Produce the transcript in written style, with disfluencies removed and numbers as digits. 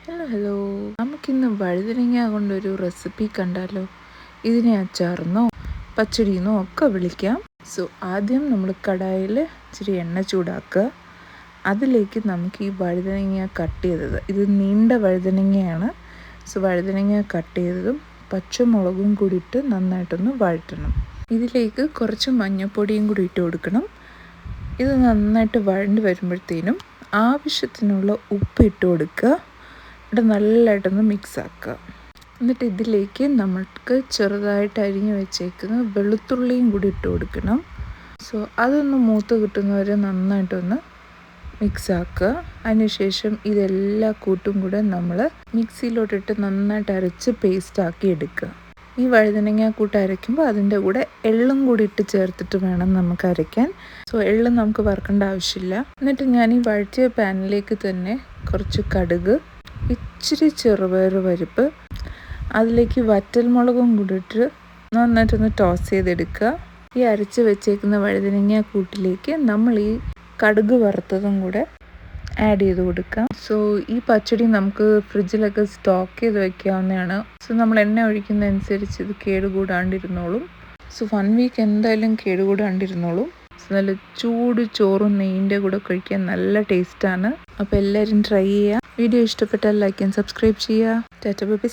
Hello നമുക്കിന്ന് വഴുതനങ്ങ കൊണ്ടൊരു റെസിപ്പി കണ്ടാലോ. ഇതിനെ അച്ചാറെന്നോ പച്ചടിയെന്നോ ഒക്കെ വിളിക്കാം. ആദ്യം നമ്മൾ കടായിൽ ഇച്ചിരി എണ്ണ ചൂടാക്കുക. അതിലേക്ക് നമുക്ക് ഈ വഴുതനങ്ങ കട്ട് ചെയ്തത്, ഇത് നീണ്ട വഴുതനങ്ങയാണ്. വഴുതനങ്ങ കട്ട് ചെയ്തതും പച്ചമുളകും കൂടി ഇട്ട് നന്നായിട്ടൊന്ന് വഴറ്റണം. ഇതിലേക്ക് കുറച്ച് മഞ്ഞൾപ്പൊടിയും കൂടി ഇട്ട് കൊടുക്കണം. ഇത് നന്നായിട്ട് വഴണ്ട് വരുമ്പോഴത്തേനും ആവശ്യത്തിനുള്ള ഉപ്പ് ഇട്ട് കൊടുക്കുക. ഇവിടെ നല്ലതായിട്ടൊന്ന് മിക്സ് ആക്കുക. എന്നിട്ട് ഇതിലേക്ക് നമുക്ക് ചെറുതായിട്ട് അരിഞ്ഞ് വെച്ചേക്കുന്ന വെളുത്തുള്ളിയും കൂടി ഇട്ട് കൊടുക്കണം. അതൊന്ന് മൂത്ത് കിട്ടുന്നവരെ നന്നായിട്ടൊന്ന് മിക്സ് ആക്കുക. അതിനുശേഷം ഇതെല്ലാ കൂട്ടും കൂടെ നമ്മൾ മിക്സിയിലോട്ടിട്ട് നന്നായിട്ട് അരച്ച് പേസ്റ്റാക്കി എടുക്കുക. ഈ വഴുതനങ്ങ കൂട്ട് അരയ്ക്കുമ്പോൾ അതിൻ്റെ കൂടെ എള്ളും കൂടി ഇട്ട് ചേർത്തിട്ട് വേണം നമുക്ക് അരയ്ക്കാൻ. എള്ള് നമുക്ക് വറുക്കേണ്ട ആവശ്യമില്ല. എന്നിട്ട് ഞാൻ ഈ വഴറ്റിയ പാനിലേക്ക് തന്നെ കുറച്ച് കടുക്, ഇച്ചിരി ചെറുപയർ പരിപ്പ്, അതിലേക്ക് വറ്റൽമുളകും കൂടി ഇട്ട് നന്നായിട്ടൊന്ന് ടോസ് ചെയ്തെടുക്കുക. ഈ അരച്ച് വെച്ചേക്കുന്ന വഴുതനങ്ങ കൂട്ടിലേക്ക് നമ്മൾ ഈ കടുക് വറുത്തതും കൂടെ ആഡ് ചെയ്ത് കൊടുക്കാം. ഈ പച്ചടി നമുക്ക് ഫ്രിഡ്ജിലൊക്കെ സ്റ്റോക്ക് ചെയ്ത് വെക്കാവുന്നതാണ്. നമ്മൾ എണ്ണ ഒഴിക്കുന്നതനുസരിച്ച് ഇത് കേടുകൂടാണ്ടിരുന്നോളും. 1 വീക്ക് എന്തായാലും കേടുകൂടാണ്ടിരുന്നോളും. നല്ല ചൂട് ചോറും നെയ്യിൻ്റെ കൂടെ കഴിക്കാൻ നല്ല ടേസ്റ്റാണ്. അപ്പോൾ എല്ലാവരും ട്രൈ ചെയ്യുക. വീഡിയോ ഇഷ്ടപ്പെട്ടാൽ ലൈക്ക് ആൻഡ് സബ്സ്ക്രൈബ് ചെയ്യുക. Tata bye bye.